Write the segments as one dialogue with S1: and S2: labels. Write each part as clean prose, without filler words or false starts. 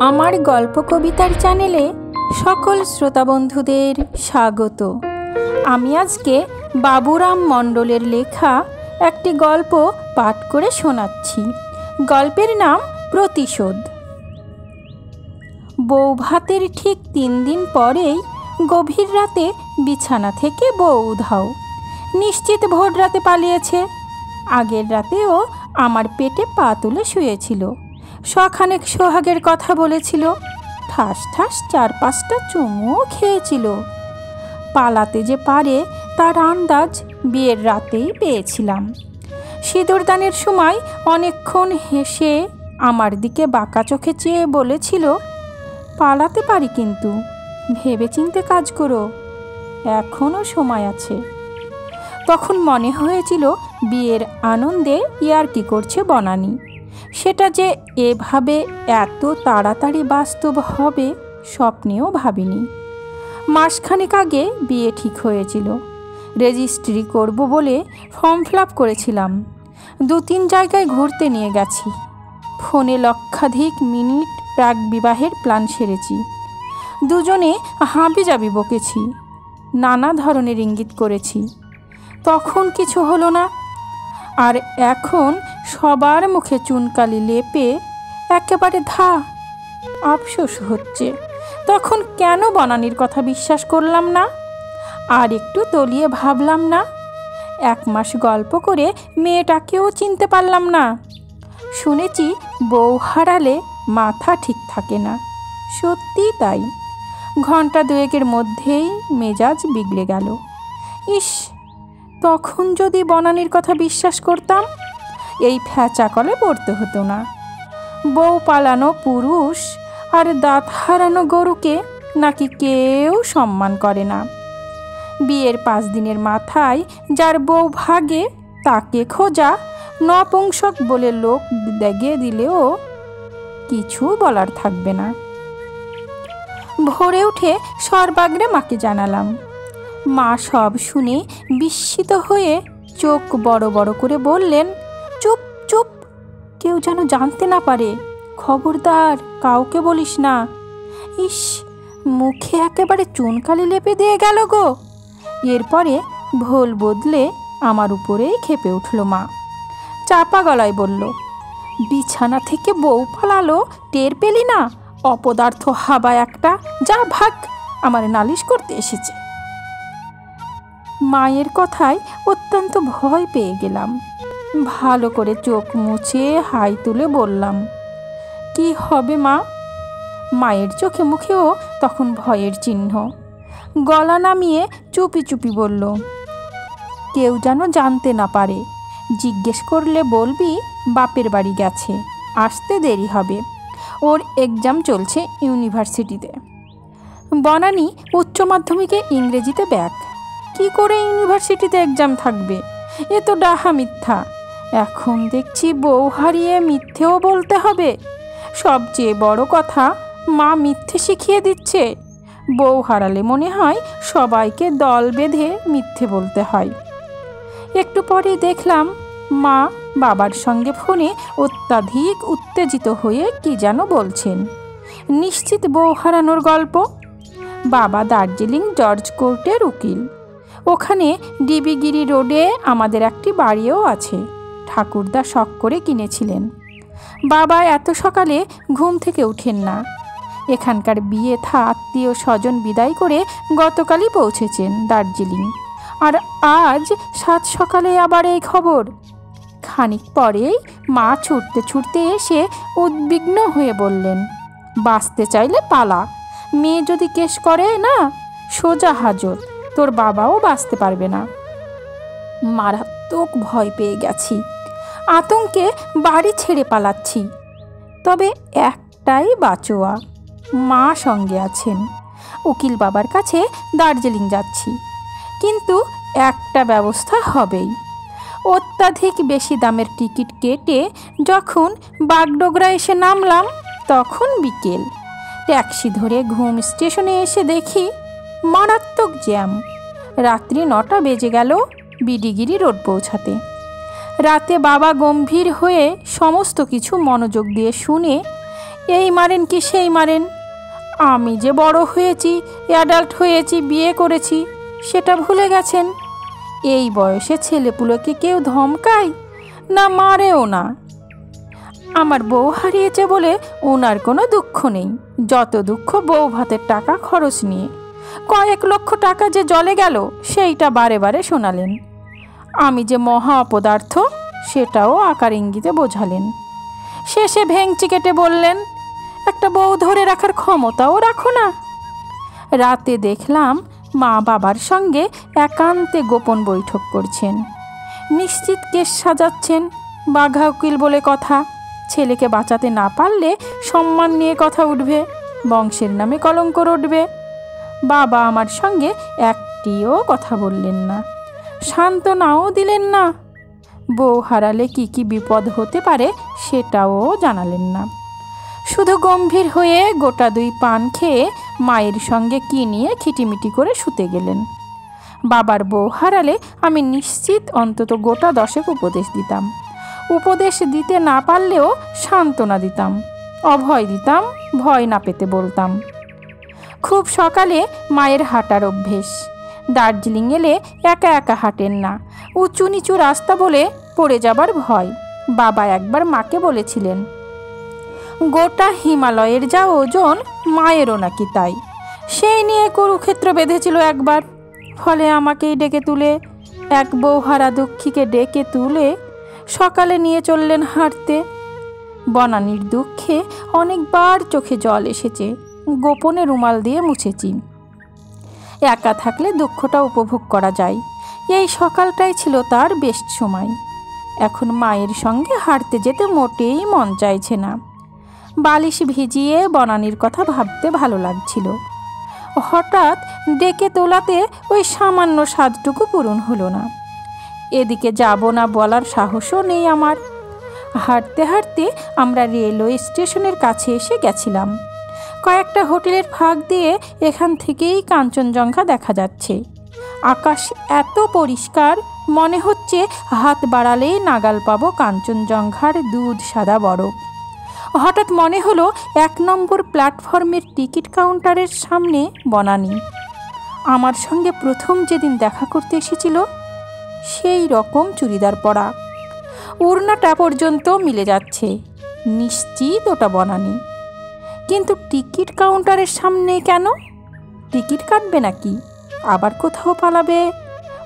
S1: আমার গল্প কবিতার চ্যানেলে সকল শ্রোতা বন্ধুদের স্বাগত। আমি আজকে বাবুরাম মণ্ডলের লেখা একটি গল্প পাঠ করে শোনাচ্ছি। গল্পের নাম প্রতিশোধ। বউ ভাতের ঠিক 3 দিন পরেই গভীর রাতে বিছানা থেকে বউ উধাও। নিশ্চিত ভোর রাতে পালিয়েছে। আগের রাতেও আমার পেটে পা তুলে শুয়েছিল। শখানেক সোহাগের কথা বলেছিল। ঠাস ঠাস 4-5টা চুমুও খেয়েছিল। পালাতে যে পারে তার আন্দাজ বিয়ের রাতেই পেয়েছিলাম। সিঁদুরদানের সময় অনেকক্ষণ হেসে আমার দিকে বাঁকা চোখে চেয়ে বলেছিল, পালাতে পারি, কিন্তু ভেবেচিন্তে কাজ করো, এখনও সময় আছে। তখন মনে হয়েছিল বিয়ের আনন্দে ইয়ার্কি করছে বনানী। সেটা যে এভাবে এত তাড়াতাড়ি বাস্তব হবে স্বপ্নেও ভাবিনি। মাসখানেক আগে বিয়ে ঠিক হয়েছিল। রেজিস্ট্রি করব বলে ফর্ম ফিল আপ করেছিলাম। 2-3 জায়গায় ঘুরতে নিয়ে গেছি। ফোনে লক্ষাধিক মিনিট প্রাক বিবাহের প্ল্যান সেরেছি। দুজনে হাবিজাবি বকেছি, নানা ধরনের ইঙ্গিত করেছি। তখন কিছু হলো না। আর এখন সবার মুখে চুনকালি লেপে একেবারে আফসোস হচ্ছে তখন কেন বনানীর কথা বিশ্বাস করলাম না। আর একটু তলিয়ে ভাবলাম না। 1 মাস গল্প করে মেয়েটাকেও চিনতে পারলাম না। শুনেছি বউ হারালে মাথা ঠিক থাকে না। সত্যি তাই। ঘন্টা 2-এর মধ্যেই মেজাজ বিগড়ে গেল। ইস, তখন যদি বনানীর কথা বিশ্বাস করতাম, এই ফ্যাচা কলে পড়তে হতো না। বউ পালানো পুরুষ আর দাঁত হারানো গরুকে নাকি কেউ সম্মান করে না। বিয়ের 5 দিনের মাথায় যার বউ ভাগে তাকে খোঁজা নপুংসক বলে লোক দেখিয়ে দিলেও কিছু বলার থাকবে না। ভোরে উঠে সর্বাগ্রে মাকে জানালাম। মা সব শুনে বিস্মিত হয়ে চোখ বড় বড় করে বললেন, চুপ চুপ, কেউ যেন জানতে না পারে, খবরদার কাউকে বলিস না। ইস, মুখে একেবারে চুনকালি লেপে দিয়ে গেল গো। এরপরে ভোল বদলে আমার উপরেই খেপে উঠল মা। চাপা গলায় বলল, বিছানা থেকে বউ পালালো, টের পেলি না? অপদার্থ হাবা একটা, যা ভাগ, আমার নালিশ করতে এসেছে। মায়ের কথায় অত্যন্ত ভয় পেয়ে গেলাম। ভালো করে চোখ মুছে হাই তুলে বললাম, কি হবে মা? মায়ের চোখে মুখেও তখন ভয়ের চিহ্ন। গলা নামিয়ে চুপি চুপি বলল, কেউ যেন জানতে না পারে। জিজ্ঞেস করলে বলবি বাপের বাড়ি গেছে, আসতে দেরি হবে, ওর এক্সাম চলছে ইউনিভার্সিটিতে। বনানী উচ্চ মাধ্যমিকে ইংরেজিতে ব্যাক। কি করে ইউনিভার্সিটিতে এক্সাম থাকবে? এ তো ডাহা মিথ্যা। এখন দেখছি বউ হারিয়ে মিথ্যেও বলতে হবে। সবচেয়ে বড় কথা, মা মিথ্যে শিখিয়ে দিচ্ছে। বউ হারালে মনে হয় সবাইকে দল বেঁধে মিথ্যে বলতে হয়। একটু পরেই দেখলাম মা বাবার সঙ্গে ফোনে অত্যাধিক উত্তেজিত হয়ে কি যেন বলছেন। নিশ্চিত বউ হারানোর গল্প। বাবা দার্জিলিং জর্জ কোর্টের উকিল। ওখানে ডিবিগিরি রোডে আমাদের একটি বাড়িও আছে। ঠাকুরদা শখ করে কিনেছিলেন। বাবা এত সকালে ঘুম থেকে উঠেন না। এখানকার বিয়ে থা আত্মীয় স্বজন বিদায় করে গতকালই পৌঁছেছেন দার্জিলিং। আর আজ 7 সকালে আবার এই খবর। খানিক পরেই মা ছুটতে ছুটতে এসে উদ্বিগ্ন হয়ে বললেন, বাঁচতে চাইলে পালা, মেয়ে যদি কেস করে না, সোজা হাজত, তোর বাবাও বাঁচতে পারবে না। মারাত্মক ভয় পেয়ে গেছি। আতঙ্কে বাড়ি ছেড়ে পালাচ্ছি। তবে একটাই বাঁচোয়া, মা সঙ্গে আছেন। উকিল বাবার কাছে দার্জিলিং যাচ্ছি, কিন্তু একটা ব্যবস্থা হবেই। অত্যাধিক বেশি দামের টিকিট কেটে যখন বাগডোগরা এসে নামলাম তখন বিকেল। ট্যাক্সি ধরে ঘুম স্টেশনে এসে দেখি মারাত্মক জ্যাম। রাত্রি 9টা বেজে গেল বিডিগিরি রোড পৌঁছাতে। রাতে বাবা গম্ভীর হয়ে সমস্ত কিছু মনোযোগ দিয়ে শুনে এই মারেন কি সেই মারেন। আমি যে বড় হয়েছি, অ্যাডাল্ট হয়েছি, বিয়ে করেছি, সেটা ভুলে গেছেন। এই বয়সে ছেলেপুলোকে কেউ ধমকায় না, মারেও না। আমার বউ হারিয়েছে বলে ওনার কোনো দুঃখ নেই, যত দুঃখ বউ ভাতের টাকা খরচ নিয়ে। কয়েক লক্ষ টাকা যে জলে গেল সেইটা বারে বারে শোনালেন। আমি যে মহা অপদার্থ সেটাও আকার ইঙ্গিতে বোঝালেন। শেষে ভেঙচি কেটে বললেন, একটা বউ ধরে রাখার ক্ষমতাও রাখো না। রাতে দেখলাম মা বাবার সঙ্গে একান্তে গোপন বৈঠক করছেন। নিশ্চিত কেস সাজাচ্ছেন, বাঘা উকিল বলে কথা। ছেলেকে বাঁচাতে না পারলে সম্মান নিয়ে কথা উঠবে, বংশের নামে কলঙ্ক রটবে। বাবা আমার সঙ্গে একটিও কথা বললেন না, সান্ত্বনাও দিলেন না। বউ হারালে কি কি বিপদ হতে পারে সেটাও জানালেন না। শুধু গম্ভীর হয়ে গোটা 2 পান খেয়ে মায়ের সঙ্গে কি নিয়ে খিটিমিটি করে শুতে গেলেন। বাবার বউ হারালে আমি নিশ্চিত অন্তত গোটা 10 উপদেশ দিতাম। উপদেশ দিতে না পারলেও সান্ত্বনা দিতাম, অভয় দিতাম, ভয় না পেতে বলতাম। খুব সকালে মায়ের হাঁটার অভ্যেস। দার্জিলিং এলে একা একা হাঁটেন না, উঁচু নিচু রাস্তা বলে পড়ে যাবার ভয়। বাবা একবার মাকে বলেছিলেন, গোটা হিমালয়ের যা ওজন মায়েরও নাকি তাই। সেই নিয়ে কুরুক্ষেত্র বেঁধেছিল একবার। ফলে আমাকেই ডেকে তুলে, এক বউহারা দুঃখীকে ডেকে তুলে সকালে নিয়ে চললেন হাঁটতে। বনানীর দুঃখে অনেকবার চোখে জল এসেছে, গোপনে রুমাল দিয়ে মুছেছি। একা থাকলে দুঃখটা উপভোগ করা যায়, এই সকালটাই ছিল তার বেস্ট সময়। এখন মায়ের সঙ্গে হাঁটতে যেতে মোটেই মন চাইছে না। বালিশ ভিজিয়ে বনানীর কথা ভাবতে ভালো লাগছিল। হঠাৎ ডেকে তোলাতে ওই সামান্য স্বাদটুকু পূরণ হলো না। এদিকে যাব না বলার সাহসও নেই আমার। হাঁটতে হাঁটতে আমরা রেলওয়ে স্টেশনের কাছে এসে গেছিলাম। কয়েকটা হোটেলের ফাঁক দিয়ে এখান থেকেই কাঞ্চনজঙ্ঘা দেখা যাচ্ছে। আকাশ এত পরিষ্কার, মনে হচ্ছে হাত বাড়ালেই নাগাল পাবো কাঞ্চনজঙ্ঘার দুধ সাদা বরফ। হঠাৎ মনে হলো 1 নম্বর প্ল্যাটফর্মের টিকিট কাউন্টারের সামনে বনানী। আমার সঙ্গে প্রথম যেদিন দেখা করতে এসেছিল সেই রকম চুড়িদার পরা, ওড়নাটা পর্যন্ত মিলে যাচ্ছে, নিশ্চিত ওটা বনানী। কিন্তু টিকিট কাউন্টারের সামনে কেন? টিকিট কাটবে নাকি? আবার কোথাও পালাবে?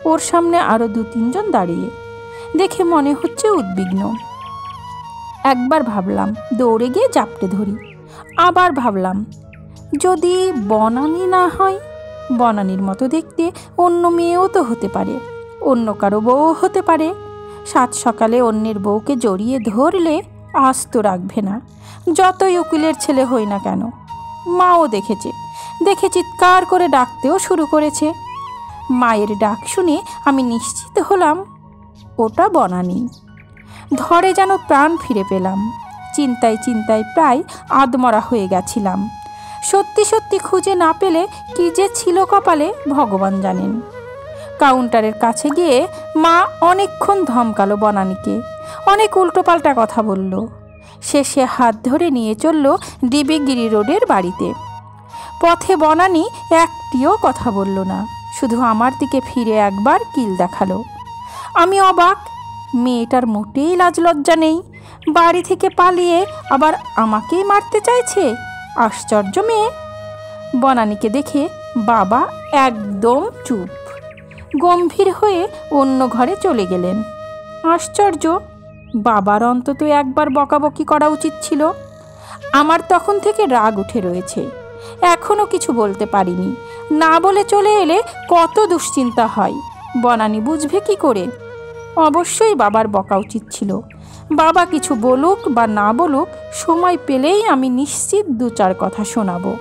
S1: ওর সামনে আরও 2-3 জন দাঁড়িয়ে, দেখে মনে হচ্ছে উদ্বিগ্ন। একবার ভাবলাম দৌড়ে গিয়ে জাপটে ধরি। আবার ভাবলাম যদি বনানী না হয়, বনানীর মতো দেখতে অন্য মেয়েও তো হতে পারে, অন্য কারো বউ হতে পারে। 7 সকালে অন্যের বউকে জড়িয়ে ধরলে আস্ত রাখবে না, যতই উকিলের ছেলে হই না কেন। মাও দেখেছে, দেখে চিৎকার করে ডাকতেও শুরু করেছে। মায়ের ডাক শুনে আমি নিশ্চিত হলাম ওটা বনানী। ধরে যেন প্রাণ ফিরে পেলাম। চিন্তায় চিন্তায় প্রায় আধমরা হয়ে গেছিলাম। সত্যি সত্যি খুঁজে না পেলে কি যে ছিল কপালে ভগবান জানেন। কাউন্টারের কাছে গিয়ে মা অনেকক্ষণ ধমকালো বনানীকে, অনেক উল্টোপাল্টা কথা বলল। শেষে হাত ধরে নিয়ে চলল ডিবিগিরি রোডের বাড়িতে। পথে বনানী একটিও কথা বলল না, শুধু আমার দিকে ফিরে একবার কিল দেখালো। আমি অবাক, মেয়েটার মোটেই লাজ লজ্জা নেই। বাড়ি থেকে পালিয়ে আবার আমাকেই মারতে চাইছে, আশ্চর্য মেয়ে। বনানীকে দেখে বাবা একদম চুপ, গম্ভীর হয়ে অন্য ঘরে চলে গেলেন। আশ্চর্য, বাবার অন্তত একবার বকাবকি করা উচিত ছিল। আমার তখন থেকে রাগ উঠে রয়েছে, এখনও কিছু বলতে পারিনি। না বলে চলে এলে কত দুশ্চিন্তা হয়, বনানী বুঝবে কি করে? অবশ্যই বাবার বকা উচিত ছিল। বাবা কিছু বলুক বা না বলুক, সময় পেলেই আমি নিশ্চিত 2-4 কথা শোনাবো।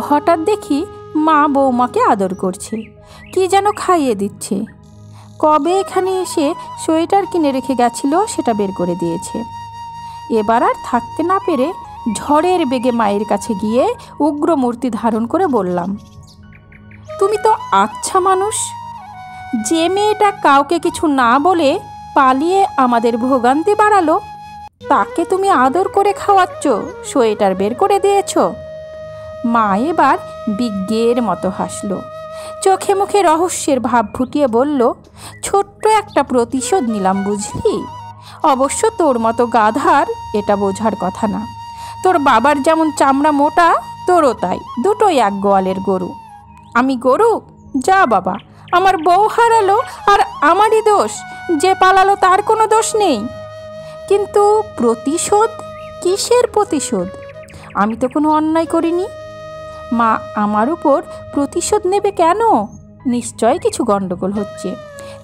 S1: হঠাৎ দেখি মা বৌমাকে আদর করছে, কি যেন খাইয়ে দিচ্ছে। কবে এখানে এসে সোয়েটার কিনে রেখে গেছিল সেটা বের করে দিয়েছে। এবার আর থাকতে না পেরে ঝড়ের বেগে মায়ের কাছে গিয়ে উগ্র মূর্তি ধারণ করে বললাম, তুমি তো আচ্ছা মানুষ। যে মেয়েটা কাউকে কিছু না বলে পালিয়ে আমাদের ভোগান্তি বাড়ালো, তাকে তুমি আদর করে খাওয়াচ্ছ, সোয়েটার বের করে দিয়েছ? মা এবার বিজ্ঞের মতো হাসল, চোখে মুখে রহস্যের ভাব ফুটিয়ে বলল, ছোট্ট একটা প্রতিশোধ নিলাম বুঝলি। অবশ্য তোর মতো গাধার এটা বোঝার কথা না। তোর বাবার যেমন চামড়া মোটা, তোরও তাই, দুটোই এক গোয়ালের গরু। আমি গরু? যা বাবা, আমার বউ হারালো আর আমারই দোষ, যে পালালো তার কোনো দোষ নেই। কিন্তু প্রতিশোধ? কিসের প্রতিশোধ? আমি তো কোনো অন্যায় করিনি। মা আমার উপর প্রতিশোধ নেবে কেন? নিশ্চয় কিছু গণ্ডগোল হচ্ছে।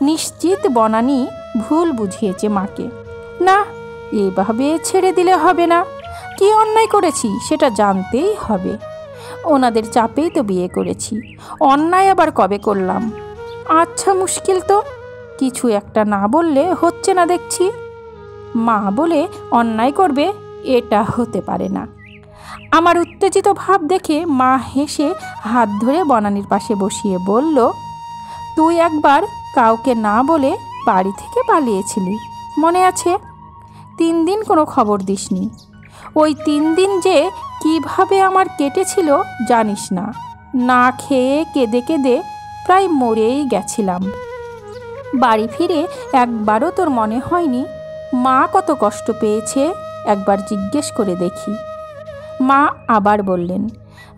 S1: নিশ্চিত বনানী ভুল বুঝিয়েছে মাকে। না, এভাবে ছেড়ে দিলে হবে না। কি অন্যায় করেছি সেটা জানতেই হবে। ওনাদের চাপেই তো বিয়ে করেছি, অন্যায় আবার কবে করলাম? আচ্ছা, মুশকিল তো, কিছু একটা না বললে হচ্ছে না দেখছি। মা বলে অন্যায় করবে এটা হতে পারে না। আমার উত্তেজিত ভাব দেখে মা হেসে হাত ধরে বনানীর পাশে বসিয়ে বলল, তুই একবার কাউকে না বলে বাড়ি থেকে পালিয়েছিলি, মনে আছে? 3 দিন কোনো খবর দিসনি। ওই 3 দিন যে কিভাবে আমার কেটেছিল জানিস না। না খেয়ে কেঁদে কেঁদে প্রায় মরেই গেছিলাম। বাড়ি ফিরে একবারও তোর মনে হয়নি মা কত কষ্ট পেয়েছে? একবার জিজ্ঞেস করে দেখি। মা আবার বললেন,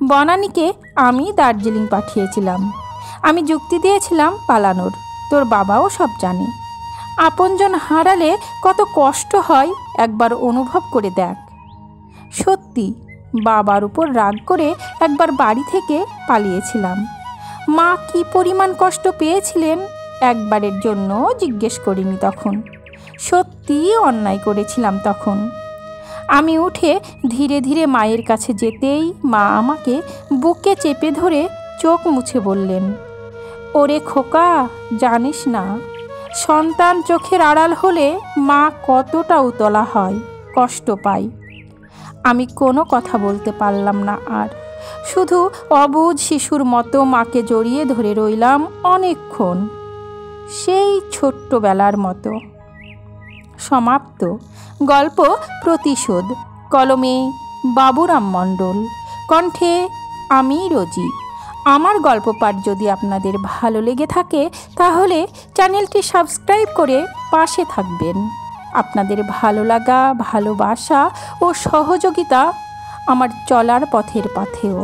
S1: বনানীকে আমি দার্জিলিং পাঠিয়েছিলাম। আমি যুক্তি দিয়েছিলাম পালানোর, তোর বাবাও সব জানে। আপনজন হারালে কত কষ্ট হয় একবার অনুভব করে দেখ। সত্যি বাবার উপর রাগ করে একবার বাড়ি থেকে পালিয়েছিলাম। মা কি পরিমাণ কষ্ট পেয়েছিলেন একবারের জন্য জিজ্ঞেস করিনি তখন। সত্যিই অন্যায় করেছিলাম তখন। আমি উঠে ধীরে ধীরে মায়ের কাছে যেতেই মা আমাকে বুকে চেপে ধরে চোখ মুছে বললেন, ওরে খোকা, জানিস না সন্তান চোখের আড়াল হলে মা কতটা উতলা হয়, কষ্ট পায়। আমি কোনো কথা বলতে পারলাম না আর, শুধু অবুঝ শিশুর মতো মাকে জড়িয়ে ধরে রইলাম অনেকক্ষণ, সেই ছোট্টবেলার মতো। সমাপ্ত। গল্প প্রতিশোধ। কলমে বাবুরাম মণ্ডল, কণ্ঠে আমি রোজি। আমার গল্প পাঠ যদি আপনাদের ভালো লেগে থাকে তাহলে চ্যানেলটি সাবস্ক্রাইব করে পাশে থাকবেন। আপনাদের ভালো লাগা, ভালোবাসা ও সহযোগিতা আমার চলার পথের পাথেয়।